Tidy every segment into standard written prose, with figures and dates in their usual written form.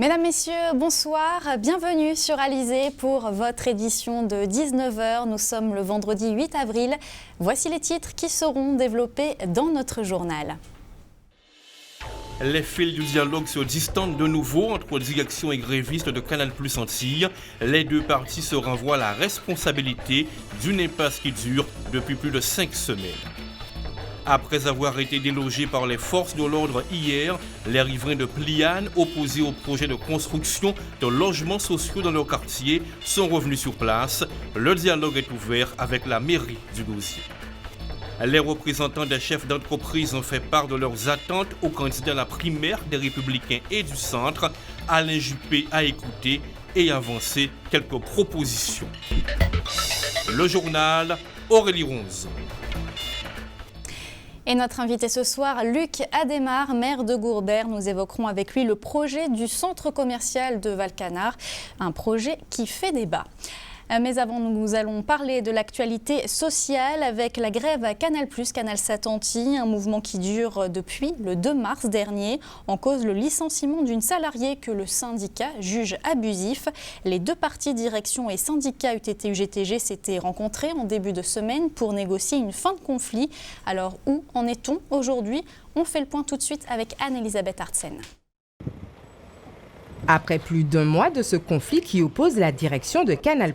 Mesdames, Messieurs, bonsoir. Bienvenue sur Alizé pour votre édition de 19h. Nous sommes le vendredi 8 avril. Voici les titres qui seront développés dans notre journal. Les fils du dialogue se distendent de nouveau entre direction et grévistes de Canal+ Antilles. Les deux parties se renvoient la responsabilité d'une impasse qui dure depuis plus de 5 semaines. Après avoir été délogés par les forces de l'ordre hier, les riverains de Pliane, opposés au projet de construction de logements sociaux dans leur quartier, sont revenus sur place. Le dialogue est ouvert avec la mairie du Gosier. Les représentants des chefs d'entreprise ont fait part de leurs attentes aux candidats à la primaire des Républicains et du Centre. Alain Juppé a écouté et avancé quelques propositions. Le journal, Aurélie Ronze. Et notre invité ce soir, Luc Adhémar, maire de Gourbert. Nous évoquerons avec lui le projet du centre commercial de Valcanard, un projet qui fait débat. Mais avant, nous allons parler de l'actualité sociale avec la grève à Canal+, Canalsat Antilles, un mouvement qui dure depuis le 2 mars dernier. En cause, le licenciement d'une salariée que le syndicat juge abusif. Les deux parties, direction et syndicat UTT-UGTG, s'étaient rencontrés en début de semaine pour négocier une fin de conflit. Alors, où en est-on aujourd'hui? On fait le point tout de suite avec Anne-Elisabeth Artsen. Après plus d'un mois de ce conflit qui oppose la direction de Canal+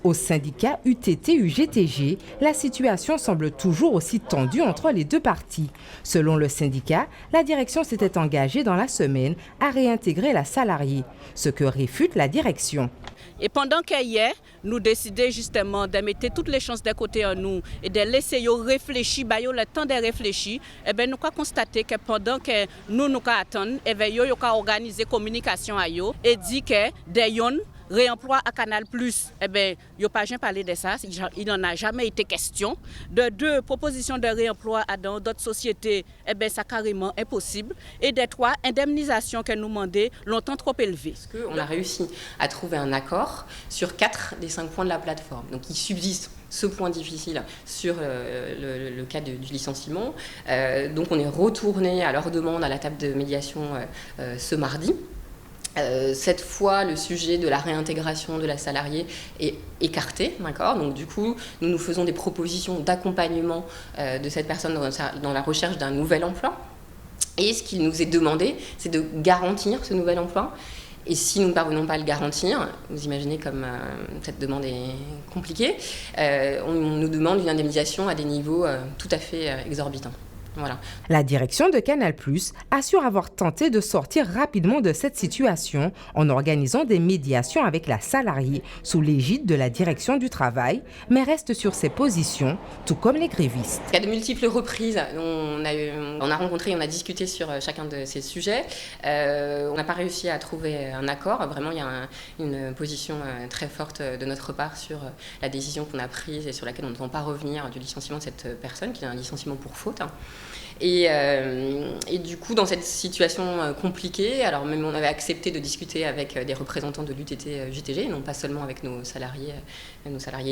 au syndicat UTT-UGTG, la situation semble toujours aussi tendue entre les deux parties. Selon le syndicat, la direction s'était engagée dans la semaine à réintégrer la salariée, ce que réfute la direction. Et pendant qu'hier, nous décidons justement de mettre toutes les chances d'un côté en nous et de laisser réfléchir, le temps de réfléchir, et bien nous avons constaté que pendant que nous attendons, et bien nous avons organisé la communication à eux et dit que des réemploi à Canal+, eh bien, il n'y a pas jamais parlé de ça, il n'en a jamais été question. De deux propositions de réemploi dans d'autres sociétés, eh bien, c'est carrément impossible. Et de trois, indemnisation que nous demandons longtemps trop élevée. Parce qu'on a réussi à trouver un accord sur 4 des 5 points de la plateforme. Donc il subsiste ce point difficile sur le cas du licenciement. Donc on est retourné à leur demande à la table de médiation ce mardi. Cette fois, le sujet de la réintégration de la salariée est écarté, d'accord ? Donc du coup, nous faisons des propositions d'accompagnement de cette personne dans la recherche d'un nouvel emploi. Et ce qu'il nous est demandé, c'est de garantir ce nouvel emploi. Et si nous ne parvenons pas à le garantir, vous imaginez comme cette demande est compliquée, on nous demande une indemnisation à des niveaux tout à fait exorbitants. Voilà. La direction de Canal+ assure avoir tenté de sortir rapidement de cette situation en organisant des médiations avec la salariée sous l'égide de la direction du travail, mais reste sur ses positions, tout comme les grévistes. À de multiples reprises, on a rencontré, on a discuté sur chacun de ces sujets. On n'a pas réussi à trouver un accord. Vraiment, il y a une position très forte de notre part sur la décision qu'on a prise et sur laquelle on ne va pas revenir du licenciement de cette personne, qui est un licenciement pour faute. Et du coup, dans cette situation compliquée, alors même on avait accepté de discuter avec des représentants de l'UTT-UGTG, non pas seulement avec nos salariés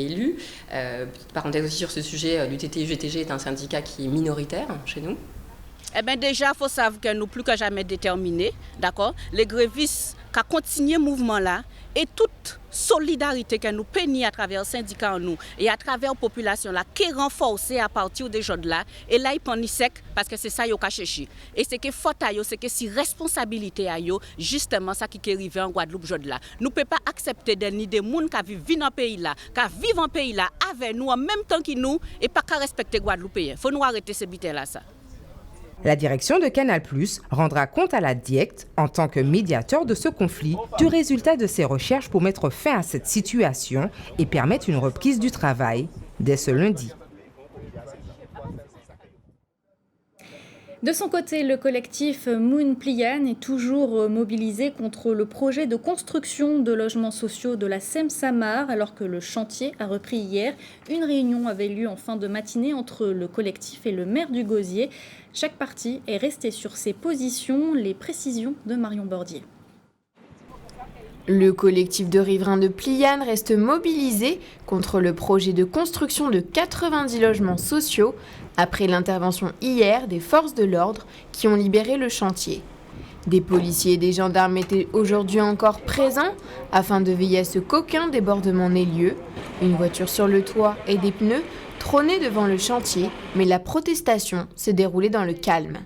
élus. Petite parenthèse aussi sur ce sujet, l'UTT-UGTG est un syndicat qui est minoritaire chez nous. Eh bien déjà, il faut savoir que nous plus que jamais déterminés, d'accord ? Les grévistes qui continuent le mouvement-là et toute solidarité que nous peignons à travers le syndicat en nous et à travers la population là, qui est renforcée à partir des gens là, et là ils prennent sec parce que c'est ça qu'ils ont cherché. Et c'est que faute à eux, c'est que si responsabilité à eux, justement ça qui est arrivé en Guadeloupe aujourd'hui là. Nous ne pouvons pas accepter des gens qui vivent dans le pays là, qui vivent en pays là avec nous en même temps que nous et pas qu'à respecter Guadeloupe. Il faut nous arrêter ces bêtises là ça. La direction de Canal+ rendra compte à la DIECT, en tant que médiateur de ce conflit, du résultat de ses recherches pour mettre fin à cette situation et permettre une reprise du travail dès ce lundi. De son côté, le collectif Moon Pliane est toujours mobilisé contre le projet de construction de logements sociaux de la Seine-Samar, alors que le chantier a repris hier. Une réunion avait lieu en fin de matinée entre le collectif et le maire du Gosier. Chaque partie est restée sur ses positions. Les précisions de Marion Bordier. Le collectif de riverains de Pliane reste mobilisé contre le projet de construction de 90 logements sociaux après l'intervention hier des forces de l'ordre qui ont libéré le chantier. Des policiers et des gendarmes étaient aujourd'hui encore présents afin de veiller à ce qu'aucun débordement n'ait lieu. Une voiture sur le toit et des pneus trônaient devant le chantier, mais la protestation s'est déroulée dans le calme.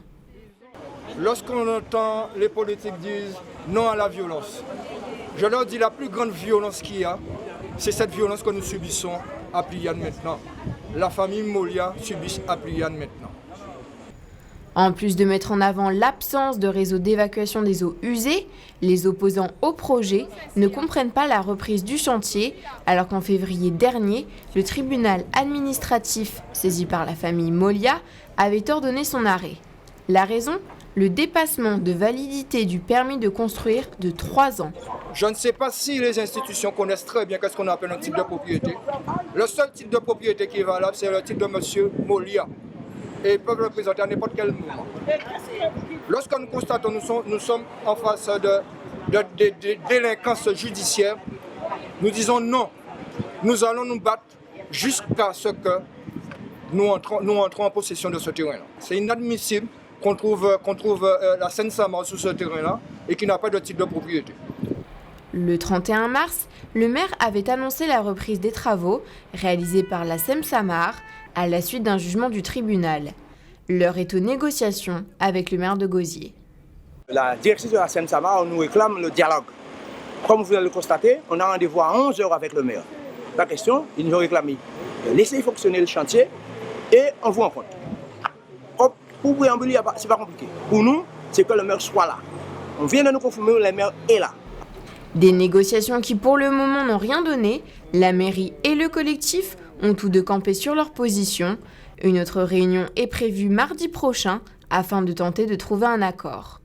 Lorsqu'on entend les politiques dire non à la violence, je leur dis la plus grande violence qu'il y a, c'est cette violence que nous subissons à Pliane maintenant. La famille Molia subit à Pliane maintenant. En plus de mettre en avant l'absence de réseau d'évacuation des eaux usées, les opposants au projet ne comprennent pas la reprise du chantier, alors qu'en février dernier, le tribunal administratif, saisi par la famille Molia, avait ordonné son arrêt. La raison ? Le dépassement de validité du permis de construire de 3 ans. Je ne sais pas si les institutions connaissent très bien qu'est-ce qu'on appelle un type de propriété. Le seul type de propriété qui est valable, c'est le type de M. Molia. Et ils peuvent le présenter à n'importe quel moment. Lorsque nous constatons nous sommes en face de délinquance judiciaire, nous disons non. Nous allons nous battre jusqu'à ce que nous entrons en possession de ce terrain-là. C'est inadmissible qu'on trouve la Seine-Saint-Marc sur ce terrain-là et qui n'a pas de type de propriété. Le 31 mars, le maire avait annoncé la reprise des travaux réalisés par la Seine-Saint-Marc à la suite d'un jugement du tribunal. L'heure est aux négociations avec le maire de Gosier. La direction de la Seine-Saint-Marc nous réclame le dialogue. Comme vous venez de le constater, on a rendez-vous à 11h avec le maire. La question, il nous réclame de laisser fonctionner le chantier et on vous rencontre. Pour préambuler, ce n'est pas compliqué. Pour nous, c'est que le maire soit là. On vient de nous confirmer, le maire est là. Des négociations qui pour le moment n'ont rien donné, la mairie et le collectif ont tous deux campé sur leur position. Une autre réunion est prévue mardi prochain afin de tenter de trouver un accord.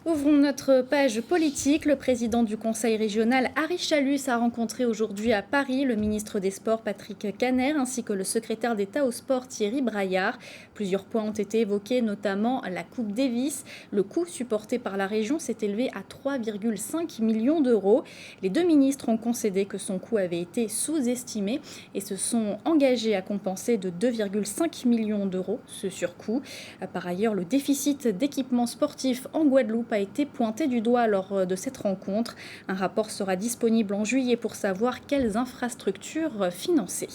Ouvrons notre page politique. Le président du conseil régional, Harry Chalus, a rencontré aujourd'hui à Paris le ministre des Sports, Patrick Caner, ainsi que le secrétaire d'État au sport, Thierry Braillard. Plusieurs points ont été évoqués, notamment la Coupe Davis. Le coût supporté par la région s'est élevé à 3,5 millions d'euros. Les deux ministres ont concédé que son coût avait été sous-estimé et se sont engagés à compenser de 2,5 millions d'euros ce surcoût. Par ailleurs, le déficit d'équipements sportifs en Guadeloupe a été pointé du doigt lors de cette rencontre. Un rapport sera disponible en juillet pour savoir quelles infrastructures financer.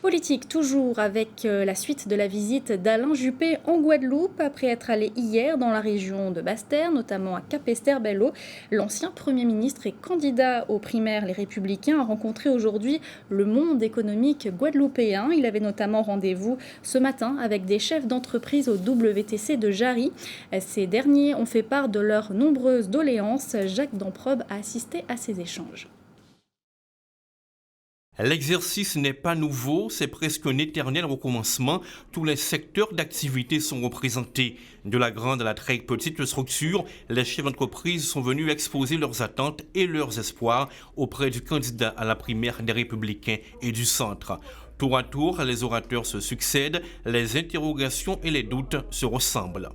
Politique toujours avec la suite de la visite d'Alain Juppé en Guadeloupe. Après être allé hier dans la région de Basse-Terre, notamment à Capesterre-Belle-Eau, l'ancien Premier ministre et candidat aux primaires Les Républicains a rencontré aujourd'hui le monde économique guadeloupéen. Il avait notamment rendez-vous ce matin avec des chefs d'entreprise au WTC de Jarry. Ces derniers ont fait part de leurs nombreuses doléances. Jacques Damprobe a assisté à ces échanges. L'exercice n'est pas nouveau, c'est presque un éternel recommencement. Tous les secteurs d'activité sont représentés. De la grande à la très petite structure, les chefs d'entreprise sont venus exposer leurs attentes et leurs espoirs auprès du candidat à la primaire des Républicains et du centre. Tour à tour, les orateurs se succèdent, les interrogations et les doutes se ressemblent.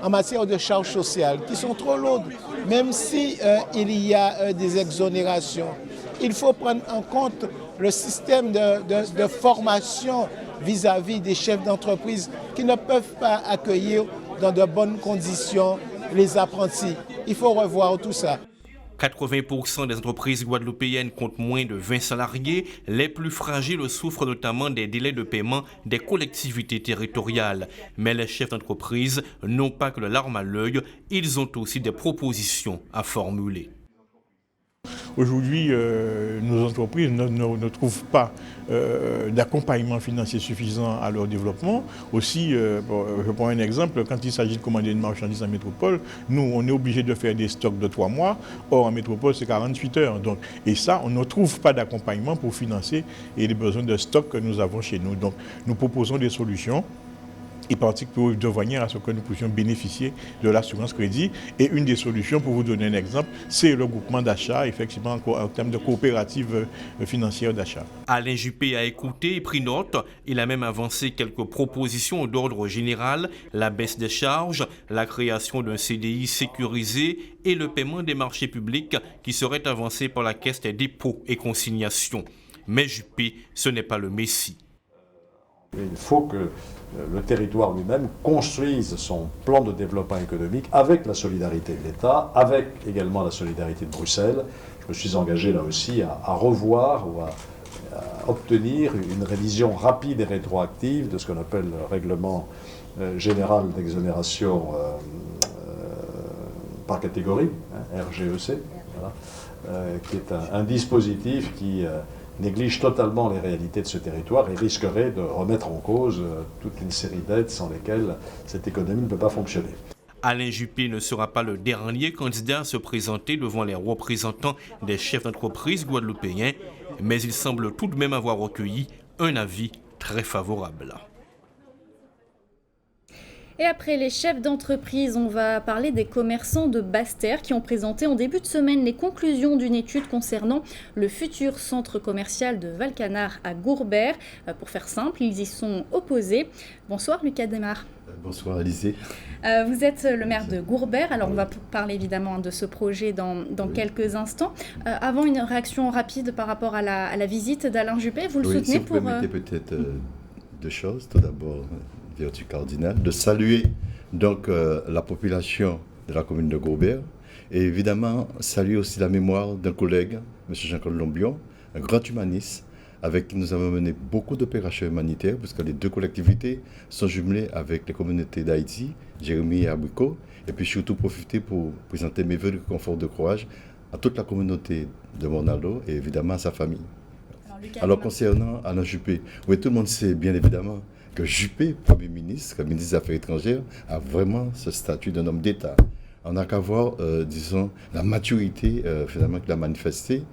En matière de charges sociales qui sont trop lourdes, même si il y a des exonérations, il faut prendre en compte le système de formation vis-à-vis des chefs d'entreprise qui ne peuvent pas accueillir dans de bonnes conditions les apprentis. Il faut revoir tout ça. 80% des entreprises guadeloupéennes comptent moins de 20 salariés. Les plus fragiles souffrent notamment des délais de paiement des collectivités territoriales. Mais les chefs d'entreprise n'ont pas que le larme à l'œil, ils ont aussi des propositions à formuler. Aujourd'hui, nos entreprises ne trouvent pas d'accompagnement financier suffisant à leur développement. Aussi, je prends un exemple, quand il s'agit de commander une marchandise en métropole, nous, on est obligé de faire des stocks de 3 mois. Or, en métropole, c'est 48 heures. Donc, et ça, on ne trouve pas d'accompagnement pour financer les besoins de stock que nous avons chez nous. Donc, nous proposons des solutions. Et particulièrement de manière à ce que nous puissions bénéficier de l'assurance crédit. Et une des solutions, pour vous donner un exemple, c'est le groupement d'achat, effectivement, en termes de coopérative financière d'achat. Alain Juppé a écouté et pris note. Il a même avancé quelques propositions d'ordre général, la baisse des charges, la création d'un CDI sécurisé et le paiement des marchés publics qui serait avancé par la Caisse des dépôts et consignations. Mais Juppé, ce n'est pas le Messie. Il faut que le territoire lui-même construise son plan de développement économique avec la solidarité de l'État, avec également la solidarité de Bruxelles. Je me suis engagé là aussi à revoir ou à obtenir une révision rapide et rétroactive de ce qu'on appelle le règlement général d'exonération par catégorie, RGEC, voilà, qui est un dispositif qui néglige totalement les réalités de ce territoire et risquerait de remettre en cause toute une série d'aides sans lesquelles cette économie ne peut pas fonctionner. Alain Juppé ne sera pas le dernier candidat à se présenter devant les représentants des chefs d'entreprise guadeloupéens, mais il semble tout de même avoir recueilli un avis très favorable. Et après les chefs d'entreprise, on va parler des commerçants de Basse-Terre qui ont présenté en début de semaine les conclusions d'une étude concernant le futur centre commercial de Valcanar à Gourbert. Pour faire simple, ils y sont opposés. Bonsoir Luc Adémar. Bonsoir Alizé. Vous êtes le maire de Gourbert, alors on va parler évidemment de ce projet dans quelques instants. Avant, une réaction rapide par rapport à la visite d'Alain Juppé, vous le soutenez si vous permettez peut-être deux choses. Tout d'abord, vertu cardinale, de saluer donc la population de la commune de Gourbert et évidemment saluer aussi la mémoire d'un collègue, M. Jean-Claude Lombion, un grand humaniste avec qui nous avons mené beaucoup d'opérations humanitaires puisque les deux collectivités sont jumelées avec les communautés d'Haïti, Jérémy et Abricot, et puis surtout profiter pour présenter mes vœux de confort de courage à toute la communauté de Morne-à-l'Eau et évidemment à sa famille. Alors concernant Alain Juppé, oui, tout le monde sait bien évidemment que Juppé, Premier ministre, ministre des Affaires étrangères, a vraiment ce statut d'un homme d'État. On n'a qu'à voir, disons, la maturité finalement qu'il a manifestée,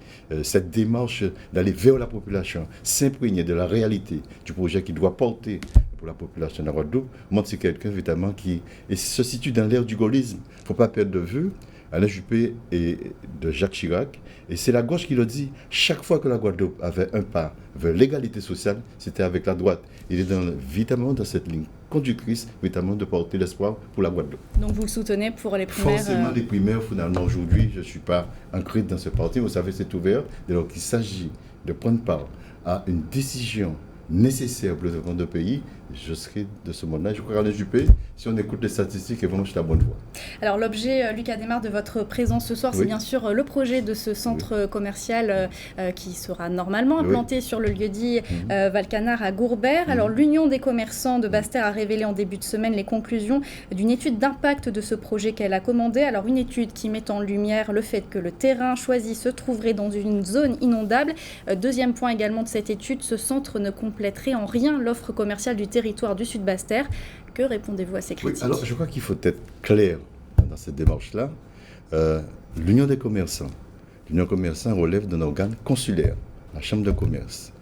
cette démarche d'aller vers la population, s'imprégner de la réalité du projet qu'il doit porter pour la population de la Guadeloupe, montre que c'est quelqu'un évidemment qui se situe dans l'ère du gaullisme. Il ne faut pas perdre de vue. Alain Juppé est de Jacques Chirac, et c'est la gauche qui le dit. Chaque fois que la Guadeloupe avait un pas vers l'égalité sociale, c'était avec la droite. Il est évidemment dans cette ligne conductrice, évidemment, de porter l'espoir pour la Guadeloupe. Donc vous le soutenez pour les primaires Forcément, les primaires, finalement, aujourd'hui, je ne suis pas ancré dans ce parti. Vous savez, c'est ouvert. Dès lors qu'il s'agit de prendre part à une décision nécessaire pour le développement de pays, je serai de ce monde-là. Je crois qu'Alain Juppé, si on écoute les statistiques, est vraiment sur la bonne voie. Alors l'objet, Luc Adémar, de votre présence ce soir, c'est bien sûr le projet de ce centre commercial qui sera normalement implanté sur le lieu-dit Valcanar à Gourbert. Alors l'Union des commerçants de Basse-Terre a révélé en début de semaine les conclusions d'une étude d'impact de ce projet qu'elle a commandé. Alors une étude qui met en lumière le fait que le terrain choisi se trouverait dans une zone inondable. Deuxième point également de cette étude, ce centre ne compléterait en rien l'offre commerciale du territoire du Sud Basse-Terre. Que répondez-vous à ces critiques ? Oui, alors je crois qu'il faut être clair dans cette démarche-là. L'Union des commerçants relève d'un organe consulaire, la Chambre de commerce.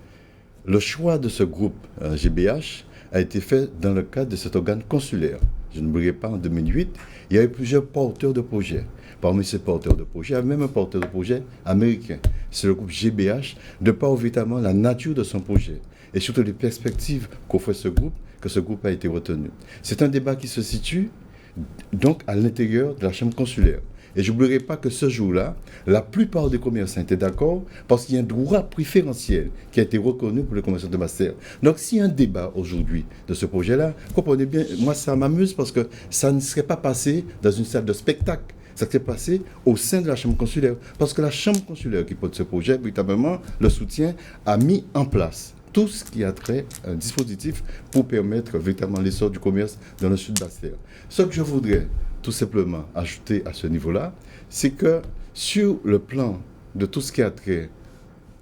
Le choix de ce groupe GBH a été fait dans le cadre de cet organe consulaire. Je n'oublierai pas, en 2008, il y avait plusieurs porteurs de projets. Parmi ces porteurs de projets, il y avait même un porteur de projet américain. C'est le groupe GBH, de par évidemment la nature de son projet et surtout les perspectives qu'offre ce groupe, que ce groupe a été retenu. C'est un débat qui se situe donc à l'intérieur de la chambre consulaire. Et je n'oublierai pas que ce jour-là, la plupart des commerçants étaient d'accord parce qu'il y a un droit préférentiel qui a été reconnu pour les commerçants de Basse-Terre. Donc s'il y a un débat aujourd'hui de ce projet-là, comprenez bien, moi ça m'amuse parce que ça ne serait pas passé dans une salle de spectacle. Ça s'est passé au sein de la chambre consulaire. Parce que la chambre consulaire qui porte ce projet, véritablement, le soutien, a mis en place tout ce qui a trait à un dispositif pour permettre véritablement l'essor du commerce dans le Sud Basse-Terre. Ce que je voudrais tout simplement ajouter à ce niveau-là, c'est que sur le plan de tout ce qui a trait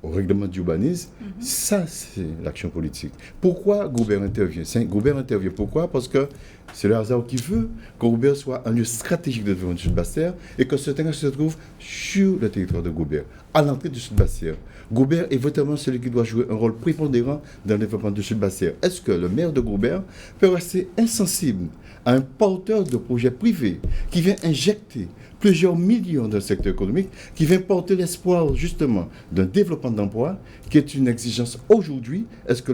au règlement d'urbanisme, ça c'est l'action politique. Pourquoi Gourbert intervient ? Gourbert intervient pourquoi ? Parce que c'est le hasard qui veut que Gourbert soit un lieu stratégique de développement du Sud Basse-Terre et que ce terrain se trouve sur le territoire de Gourbert, à l'entrée du Sud Basse-Terre. Gourbert est vraiment celui qui doit jouer un rôle prépondérant dans le développement du Sud Basse-Terre. Est-ce que le maire de Gourbert peut rester insensible à un porteur de projet privé qui vient injecter plusieurs millions dans le secteur économique, qui vient porter l'espoir justement d'un développement d'emploi qui est une exigence aujourd'hui? Est-ce que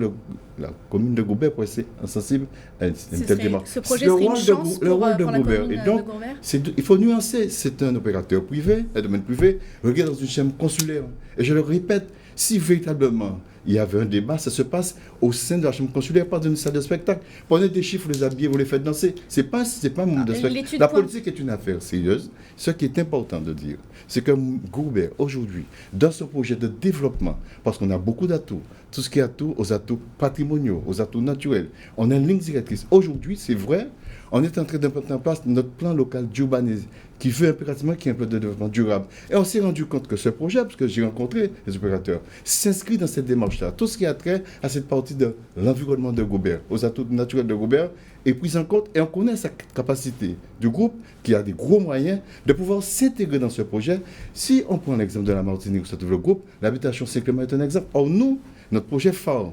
la commune de Gourbert peut rester insensible à une telle démarche? Ce projet serait une chance pour la commune et donc, de Gourbert. Il faut nuancer, c'est un opérateur privé, un domaine privé, regarde dans une chambre consulaire. Et je le répète, Si véritablement il y avait un débat, ça se passe au sein de la chambre consulaire, pas dans une salle de spectacle. Prenez des chiffres, vous les habillez, vous les faites danser. C'est pas un moment de spectacle. La politique est une affaire sérieuse. Ce qui est important de dire, c'est que Gourbert, aujourd'hui, dans son projet de développement, parce qu'on a beaucoup d'atouts, tout ce qui est aux atouts patrimoniaux, aux atouts naturels, on a une ligne directrice. Aujourd'hui, c'est vrai, on est en train de mettre en place notre plan local d'urbanisme qui veut impérativement qu'il y ait un plan de développement durable. Et on s'est rendu compte que ce projet, parce que j'ai rencontré les opérateurs, s'inscrit dans cette démarche-là. Tout ce qui a trait à cette partie de l'environnement de Gourbert, aux atouts naturels de Gourbert, est pris en compte et on connaît sa capacité du groupe, qui a des gros moyens, de pouvoir s'intégrer dans ce projet. Si on prend l'exemple de la Martinique où se trouve le groupe, l'habitation Saint-Clément est un exemple. Or, nous, notre projet phare,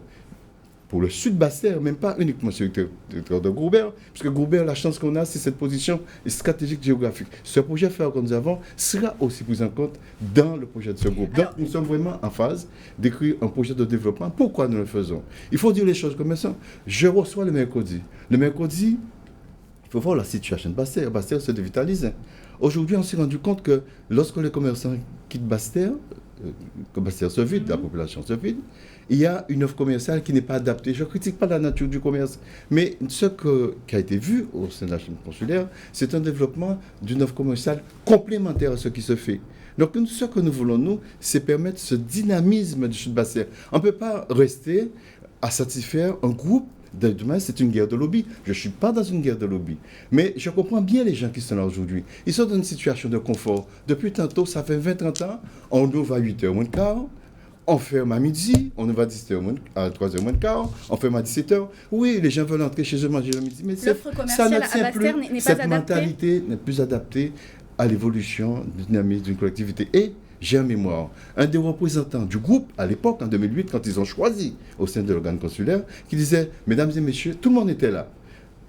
pour le sud Basse-Terre, même pas uniquement sur le territoire de Gourbert, puisque Gourbert, la chance qu'on a, c'est cette position stratégique géographique. Ce projet phare que nous avons sera aussi pris en compte dans le projet de ce groupe. Donc, nous sommes vraiment en phase d'écrire un projet de développement. Pourquoi nous le faisons? Il faut dire les choses comme ça. Je reçois le mercredi. Le mercredi, il faut voir la situation de Basse-Terre. Basse-Terre se dévitalise. Aujourd'hui, on s'est rendu compte que lorsque les commerçants quittent Basse-Terre, que Basse-Terre se vide, la population se vide, il y a une offre commerciale qui n'est pas adaptée. Je ne critique pas la nature du commerce, mais ce qui a été vu au sein de la chambre consulaire, c'est un développement d'une offre commerciale complémentaire à ce qui se fait. Donc, ce que nous voulons, nous, c'est permettre ce dynamisme du sud Basse-Terre. On ne peut pas rester à satisfaire un groupe. Demain, c'est une guerre de lobby. Je ne suis pas dans une guerre de lobby. Mais je comprends bien les gens qui sont là aujourd'hui. Ils sont dans une situation de confort. Depuis tantôt, ça fait 20-30 ans, on ouvre à 8h moins de quart. On ferme à midi, on va à 17h à 3h moins de quart, on ferme à 17h. Oui, les gens veulent entrer chez eux manger le midi, mais l'offre commerciale à Basse-Terre n'est pas cette adaptée. Mentalité n'est plus adaptée à l'évolution du dynamisme d'une collectivité. Et j'ai en mémoire un des représentants du groupe, à l'époque, en 2008, quand ils ont choisi au sein de l'organe consulaire, qui disait, mesdames et messieurs, tout le monde était là.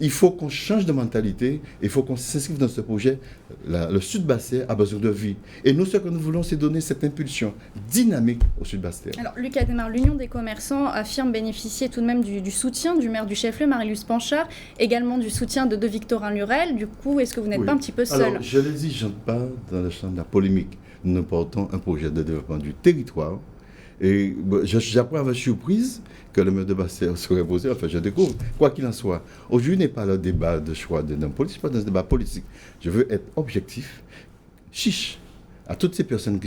Il faut qu'on change de mentalité, il faut qu'on s'inscrive dans ce projet. Le sud Basse-Terre a besoin de vie. Et nous, ce que nous voulons, c'est donner cette impulsion dynamique au sud Basse-Terre. Alors, Luc Adémar, l'Union des commerçants affirme bénéficier tout de même du soutien du maire du chef-lieu, Marie-Luce Panchard, également du soutien de Victorin Lurel. Du coup, est-ce que vous n'êtes pas un petit peu seul? Alors, je l'ai dit, je n'entre pas dans le champ de la polémique. Nous portons un projet de développement du territoire. Et j'apprends avec surprise que le maire de Basse-Terre serait posé. Enfin, je découvre. Quoi qu'il en soit, aujourd'hui n'est pas le débat de choix d'un homme politique, pas dans ce débat politique. Je veux être objectif, chiche, à toutes ces personnes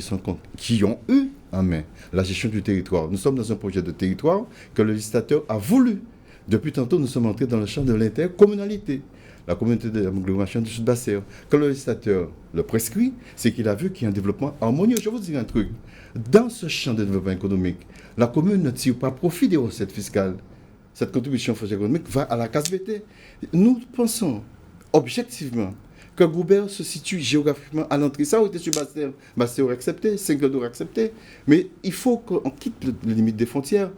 qui ont eu en main la gestion du territoire. Nous sommes dans un projet de territoire que le législateur a voulu. Depuis tantôt, nous sommes entrés dans le champ de l'intercommunalité. La communauté de l'agglomération du sud Basse-Terre. Quand le législateur le prescrit, c'est qu'il a vu qu'il y a un développement harmonieux. Je vais vous dire un truc. Dans ce champ de développement économique, la commune ne tire pas profit des recettes fiscales. Cette contribution foncière économique va à la case VT. Nous pensons objectivement que Gourbert se situe géographiquement à l'entrée. Ça aurait été sur Basse-Terre. Basse-Terre aurait accepté, Saint-Cloud aurait accepté. Mais il faut qu'on quitte les limites des frontières.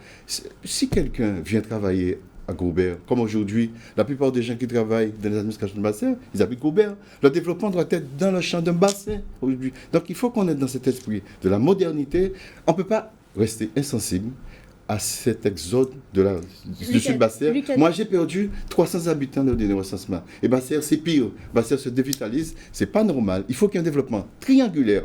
Si quelqu'un vient travailler à Gourbert, comme aujourd'hui, la plupart des gens qui travaillent dans les administrations de Basse-Terre, ils habitent Gourbert. Le développement doit être dans le champ d'un bassin aujourd'hui. Donc il faut qu'on ait dans cet esprit de la modernité. On ne peut pas rester insensible à cet exode du sud Basse-Terre. Moi, j'ai perdu 300 habitants lors du recensement. Et Basse-Terre, c'est pire. Basse-Terre se dévitalise. C'est pas normal. Il faut qu'il y ait un développement triangulaire.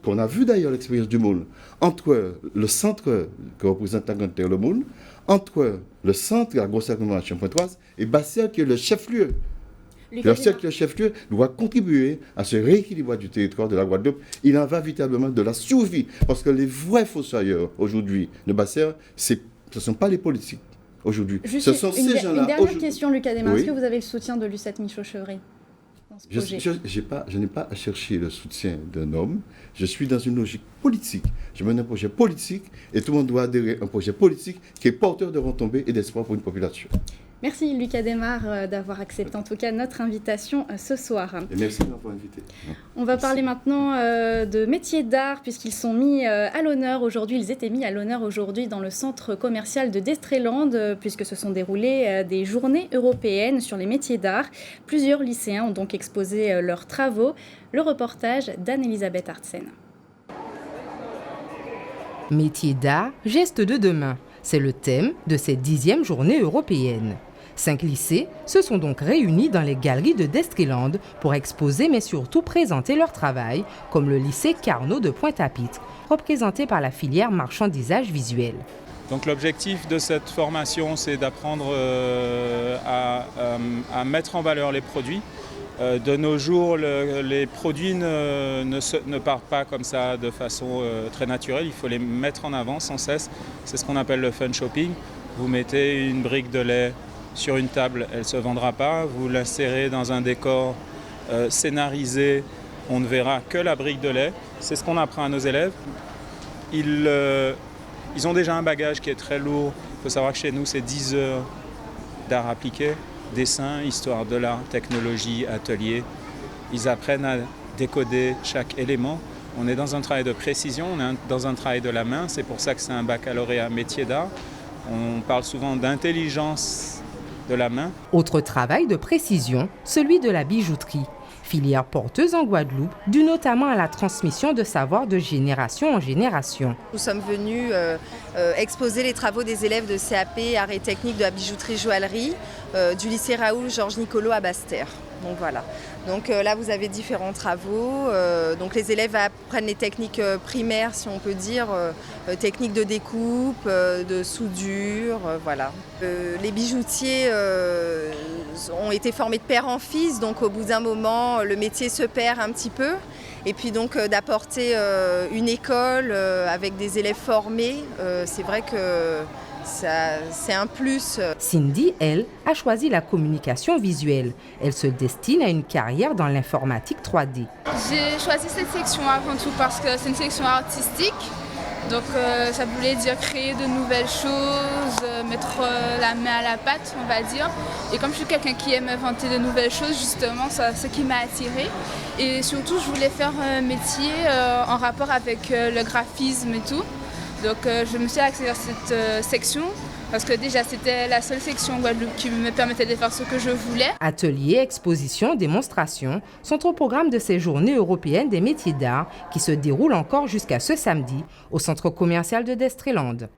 On a vu d'ailleurs l'expérience du Moule, entre le centre que représente la Grande Terre, le Moule, entre le centre, la grosse agglomération Pointe-Noire, et Basse-Terre qui est le chef-lieu. Le chef-lieu doit contribuer à ce rééquilibrage du territoire de la Guadeloupe. Il en va véritablement de la survie. Parce que les vrais fossoyeurs aujourd'hui de Basse-Terre, ce ne sont pas les politiques aujourd'hui. Ce sont ces gens-là. Une dernière question, Luc Adémar. Est-ce que vous avez le soutien de Lucette Michaud-Chevry dans ce projet? Je n'ai pas à chercher le soutien d'un homme. Je suis dans une logique politique. Je mène un projet politique et tout le monde doit adhérer à un projet politique qui est porteur de retombées et d'espoir pour une population. Merci Luc Adémar d'avoir accepté en tout cas notre invitation ce soir. Et merci de m'avoir invité. On va parler maintenant de métiers d'art puisqu'ils sont mis à l'honneur aujourd'hui. Ils étaient mis à l'honneur aujourd'hui dans le centre commercial de Destréland puisque se sont déroulées des journées européennes sur les métiers d'art. Plusieurs lycéens ont donc exposé leurs travaux. Le reportage d'Anne-Elisabeth Artsen. Métiers d'art, gestes de demain. C'est le thème de cette 10e journée européenne. 5 lycées se sont donc réunis dans les galeries de Destreland pour exposer mais surtout présenter leur travail, comme le lycée Carnot de Pointe-à-Pitre, représenté par la filière marchandisage visuel. Donc l'objectif de cette formation, c'est d'apprendre à mettre en valeur les produits. De nos jours, les produits ne partent pas comme ça de façon très naturelle, il faut les mettre en avant sans cesse. C'est ce qu'on appelle le fun shopping. Vous mettez une brique de lait sur une table, elle ne se vendra pas. Vous l'insérez dans un décor scénarisé, on ne verra que la brique de lait. C'est ce qu'on apprend à nos élèves. Ils ont déjà un bagage qui est très lourd. Il faut savoir que chez nous, c'est 10 heures d'art appliqué, dessin, histoire de l'art, technologie, atelier. Ils apprennent à décoder chaque élément. On est dans un travail de précision, on est dans un travail de la main. C'est pour ça que c'est un baccalauréat métier d'art. On parle souvent d'intelligence de la main. Autre travail de précision, celui de la bijouterie. Filière porteuse en Guadeloupe, due notamment à la transmission de savoir de génération en génération. Nous sommes venus exposer les travaux des élèves de CAP Arts et Techniques de la bijouterie-joaillerie du lycée Raoul-Georges Nicolo à Basse-Terre. Donc voilà. Donc là vous avez différents travaux. Donc les élèves apprennent les techniques primaires, si on peut dire, techniques de découpe, de soudure, voilà. Les bijoutiers ont été formés de père en fils, donc au bout d'un moment le métier se perd un petit peu. Et puis donc d'apporter une école avec des élèves formés, c'est vrai que c'est un plus. Cindy, elle, a choisi la communication visuelle. Elle se destine à une carrière dans l'informatique 3D. J'ai choisi cette section avant tout parce que c'est une section artistique. Donc ça voulait dire créer de nouvelles choses, mettre la main à la pâte, on va dire. Et comme je suis quelqu'un qui aime inventer de nouvelles choses, justement, c'est ce qui m'a attirée. Et surtout, je voulais faire un métier en rapport avec le graphisme et tout. Donc je me suis axée sur cette section parce que déjà c'était la seule section en Guadeloupe qui me permettait de faire ce que je voulais. Ateliers, expositions, démonstrations sont au programme de ces journées européennes des métiers d'art qui se déroulent encore jusqu'à ce samedi au centre commercial de Destreland.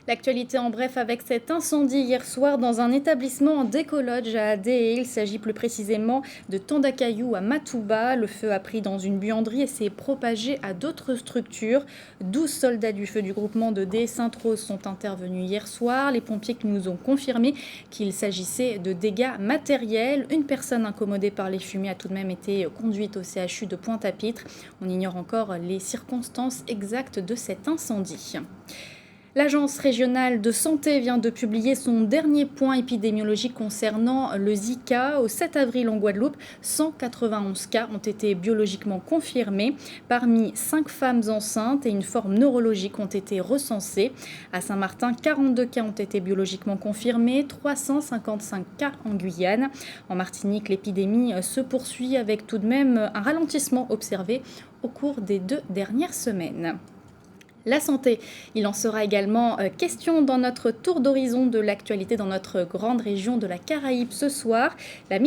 L'actualité en bref avec cet incendie hier soir dans un établissement d'Ecolodge à Adé. Il s'agit plus précisément de Tandakayou à Matouba. Le feu a pris dans une buanderie et s'est propagé à d'autres structures. 12 soldats du feu du groupement de D Sainte-Rose sont intervenus hier soir. Les pompiers qui nous ont confirmé qu'il s'agissait de dégâts matériels. Une personne incommodée par les fumées a tout de même été conduite au CHU de Pointe-à-Pitre. On ignore encore les circonstances exactes de cet incendie. L'Agence régionale de santé vient de publier son dernier point épidémiologique concernant le Zika. Au 7 avril en Guadeloupe, 191 cas ont été biologiquement confirmés. Parmi 5 femmes enceintes et une forme neurologique ont été recensés. À Saint-Martin, 42 cas ont été biologiquement confirmés, 355 cas en Guyane. En Martinique, l'épidémie se poursuit avec tout de même un ralentissement observé au cours des 2 dernières semaines. La santé, il en sera également question dans notre tour d'horizon de l'actualité dans notre grande région de la Caraïbe ce soir. Le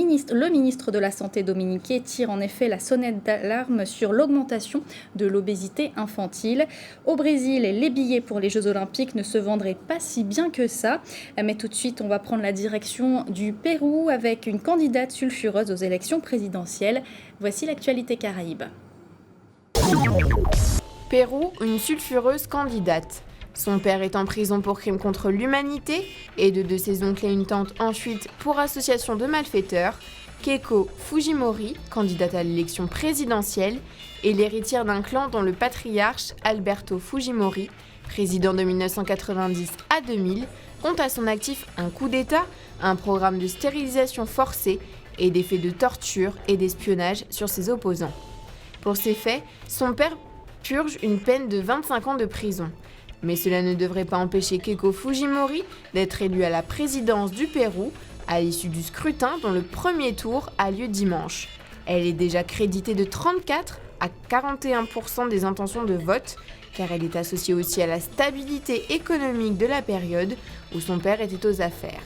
ministre de la Santé Dominiquet tire en effet la sonnette d'alarme sur l'augmentation de l'obésité infantile. Au Brésil, les billets pour les Jeux Olympiques ne se vendraient pas si bien que ça. Mais tout de suite, on va prendre la direction du Pérou avec une candidate sulfureuse aux élections présidentielles. Voici l'actualité Caraïbe. Pérou, une sulfureuse candidate. Son père est en prison pour crime contre l'humanité et de ses oncles et une tante en fuite pour association de malfaiteurs. Keiko Fujimori, candidate à l'élection présidentielle, est l'héritière d'un clan dont le patriarche, Alberto Fujimori, président de 1990 à 2000, compte à son actif un coup d'État, un programme de stérilisation forcée et des faits de torture et d'espionnage sur ses opposants. Pour ces faits, son père purge une peine de 25 ans de prison. Mais cela ne devrait pas empêcher Keiko Fujimori d'être élue à la présidence du Pérou à l'issue du scrutin dont le premier tour a lieu dimanche. Elle est déjà créditée de 34 à 41% des intentions de vote, car elle est associée aussi à la stabilité économique de la période où son père était aux affaires.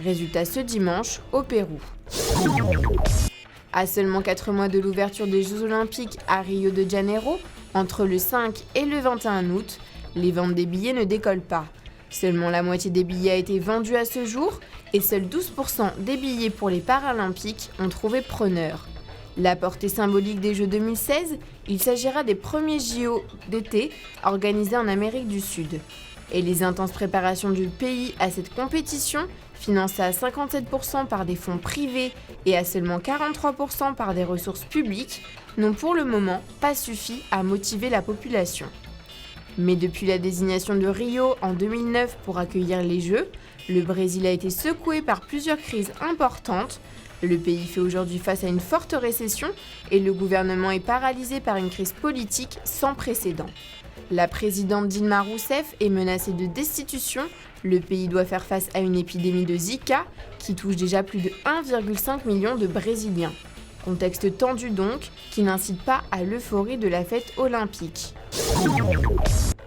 Résultat ce dimanche au Pérou. À seulement 4 mois de l'ouverture des Jeux Olympiques à Rio de Janeiro, entre le 5 et le 21 août, les ventes des billets ne décollent pas. Seulement la moitié des billets a été vendue à ce jour et seuls 12% des billets pour les Paralympiques ont trouvé preneur. La portée symbolique des Jeux 2016, il s'agira des premiers JO d'été organisés en Amérique du Sud. Et les intenses préparations du pays à cette compétition, financée à 57% par des fonds privés et à seulement 43% par des ressources publiques, n'ont pour le moment pas suffi à motiver la population. Mais depuis la désignation de Rio en 2009 pour accueillir les Jeux, le Brésil a été secoué par plusieurs crises importantes. Le pays fait aujourd'hui face à une forte récession et le gouvernement est paralysé par une crise politique sans précédent. La présidente Dilma Rousseff est menacée de destitution. Le pays doit faire face à une épidémie de Zika qui touche déjà plus de 1,5 million de Brésiliens. Contexte tendu donc, qui n'incite pas à l'euphorie de la fête olympique.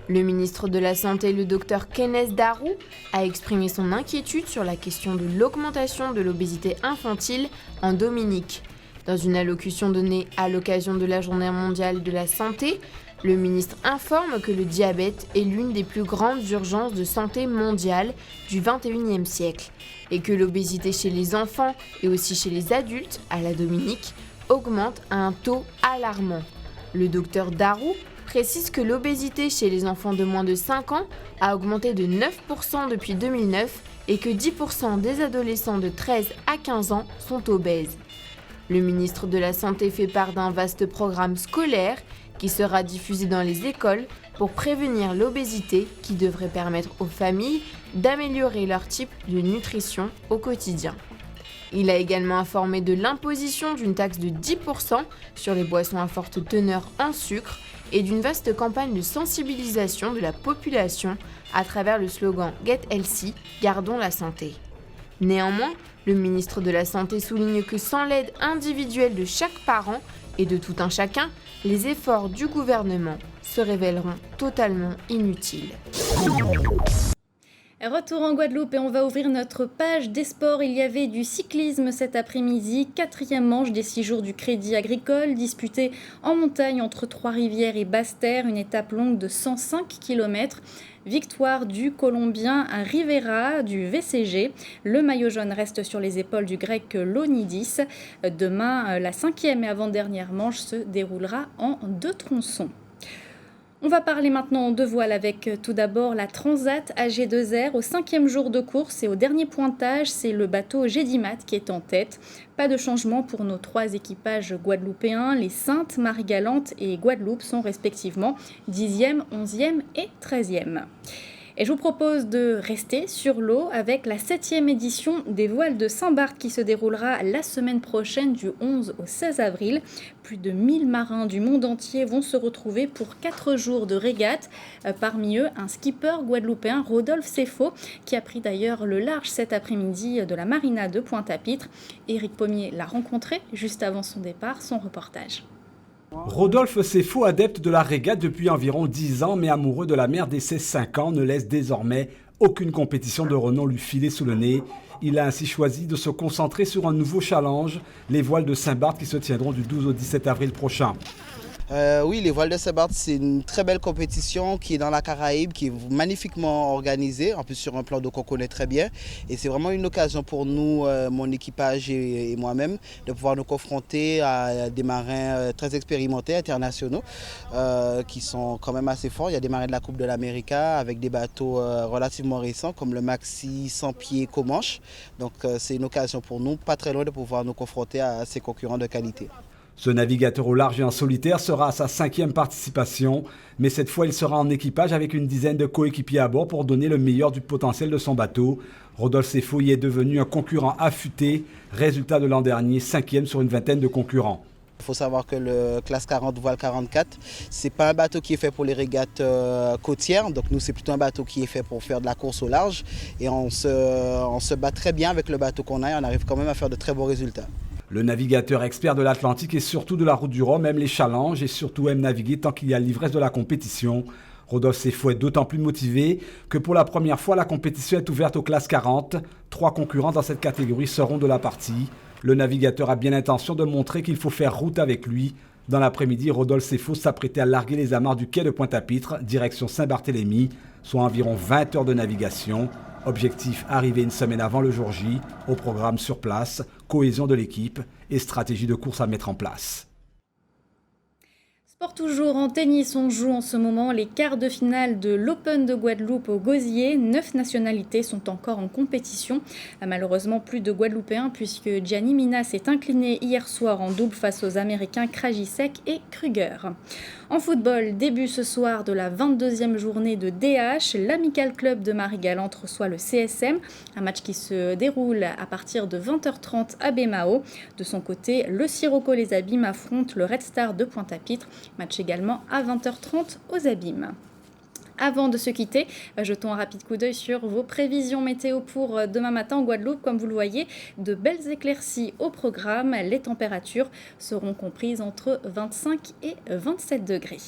Le ministre de la Santé, le Dr Kenneth Darroux, a exprimé son inquiétude sur la question de l'augmentation de l'obésité infantile en Dominique. Dans une allocution donnée à l'occasion de la Journée mondiale de la santé, le ministre informe que le diabète est l'une des plus grandes urgences de santé mondiale du XXIe siècle et que l'obésité chez les enfants et aussi chez les adultes à la Dominique augmente à un taux alarmant. Le docteur Darroux précise que l'obésité chez les enfants de moins de 5 ans a augmenté de 9% depuis 2009 et que 10% des adolescents de 13 à 15 ans sont obèses. Le ministre de la Santé fait part d'un vaste programme scolaire qui sera diffusé dans les écoles pour prévenir l'obésité qui devrait permettre aux familles d'améliorer leur type de nutrition au quotidien. Il a également informé de l'imposition d'une taxe de 10% sur les boissons à forte teneur en sucre et d'une vaste campagne de sensibilisation de la population à travers le slogan « Get Healthy, gardons la santé ». Néanmoins, le ministre de la Santé souligne que sans l'aide individuelle de chaque parent et de tout un chacun, les efforts du gouvernement se révéleront totalement inutiles. Retour en Guadeloupe et on va ouvrir notre page des sports. Il y avait du cyclisme cet après-midi, 4e manche des 6 jours du Crédit Agricole, disputée en montagne entre Trois-Rivières et Basse-Terre, une étape longue de 105 km. Victoire du Colombien Rivera du VCG. Le maillot jaune reste sur les épaules du Grec Lonidis. Demain, la 5e et avant-dernière manche se déroulera en 2 tronçons. On va parler maintenant de voile avec tout d'abord la Transat AG2R. Au 5e jour de course et au dernier pointage, c'est le bateau Gédimat qui est en tête. Pas de changement pour nos 3 équipages guadeloupéens. Les Saintes, Marie-Galante et Guadeloupe sont respectivement 10e, 11e et 13e. Et je vous propose de rester sur l'eau avec la 7e édition des voiles de Saint-Barth qui se déroulera la semaine prochaine du 11 au 16 avril. Plus de 1000 marins du monde entier vont se retrouver pour 4 jours de régate. Parmi eux, un skipper guadeloupéen, Rodolphe Seffo, qui a pris d'ailleurs le large cet après-midi de la marina de Pointe-à-Pitre. Éric Pommier l'a rencontré juste avant son départ, son reportage. Rodolphe Seffo, adepte de la régate depuis environ 10 ans, mais amoureux de la mer dès ses 5 ans, ne laisse désormais aucune compétition de renom lui filer sous le nez. Il a ainsi choisi de se concentrer sur un nouveau challenge, les voiles de Saint-Barth qui se tiendront du 12 au 17 avril prochain. Oui, les voiles de Saint-Barth, c'est une très belle compétition qui est dans la Caraïbe, qui est magnifiquement organisée, en plus sur un plan d'eau qu'on connaît très bien. Et c'est vraiment une occasion pour nous, mon équipage et moi-même, de pouvoir nous confronter à des marins très expérimentés, internationaux, qui sont quand même assez forts. Il y a des marins de la Coupe de l'Amérique avec des bateaux relativement récents, comme le Maxi 100 pieds Comanche. Donc c'est une occasion pour nous, pas très loin, de pouvoir nous confronter à ces concurrents de qualité. Ce navigateur au large et en solitaire sera à sa 5e participation, mais cette fois il sera en équipage avec une dizaine de coéquipiers à bord pour donner le meilleur du potentiel de son bateau. Rodolphe Seffo y est devenu un concurrent affûté, résultat de l'an dernier, 5e sur une vingtaine de concurrents. Il faut savoir que le classe 40 voile 44, c'est pas un bateau qui est fait pour les régates côtières, donc nous c'est plutôt un bateau qui est fait pour faire de la course au large et on se bat très bien avec le bateau qu'on a et on arrive quand même à faire de très bons résultats. Le navigateur expert de l'Atlantique et surtout de la route du Rhum aime les challenges et surtout aime naviguer tant qu'il y a l'ivresse de la compétition. Rodolphe Seffo est d'autant plus motivé que pour la première fois, la compétition est ouverte aux classes 40. 3 concurrents dans cette catégorie seront de la partie. Le navigateur a bien l'intention de montrer qu'il faut faire route avec lui. Dans l'après-midi, Rodolphe Seffo s'apprêtait à larguer les amarres du quai de Pointe-à-Pitre, direction Saint-Barthélemy. soit environ 20 heures de navigation. Objectif, arriver une semaine avant le jour J. Au programme sur place, cohésion de l'équipe et stratégie de course à mettre en place. Sport toujours en tennis, on joue en ce moment les quarts de finale de l'Open de Guadeloupe au Gosier. 9 nationalités sont encore en compétition. Malheureusement, plus de Guadeloupéens puisque Gianni Mina s'est incliné hier soir en double face aux Américains Krajicek et Kruger. En football, début ce soir de la 22e journée de DH, l'Amical Club de Marie-Galante reçoit le CSM, un match qui se déroule à partir de 20h30 à Bémao. De son côté, le Sirocco Les Abîmes affronte le Red Star de Pointe-à-Pitre, match également à 20h30 aux Abîmes. Avant de se quitter, jetons un rapide coup d'œil sur vos prévisions météo pour demain matin en Guadeloupe. Comme vous le voyez, de belles éclaircies au programme. Les températures seront comprises entre 25 et 27 degrés.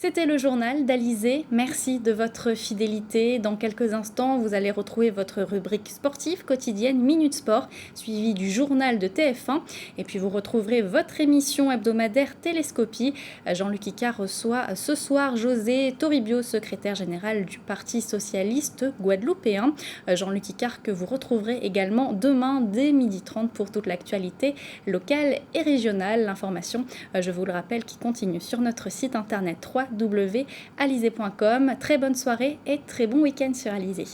C'était le journal d'Alizé. Merci de votre fidélité. Dans quelques instants, vous allez retrouver votre rubrique sportive quotidienne Minute Sport, suivie du journal de TF1. Et puis vous retrouverez votre émission hebdomadaire Télescopie. Jean-Luc Icard reçoit ce soir José Toribio, secrétaire général du Parti socialiste guadeloupéen. Jean-Luc Icard que vous retrouverez également demain dès 12h30 pour toute l'actualité locale et régionale. L'information, je vous le rappelle, qui continue sur notre site internet www.alizé.com. Très bonne soirée et très bon week-end sur Alizé.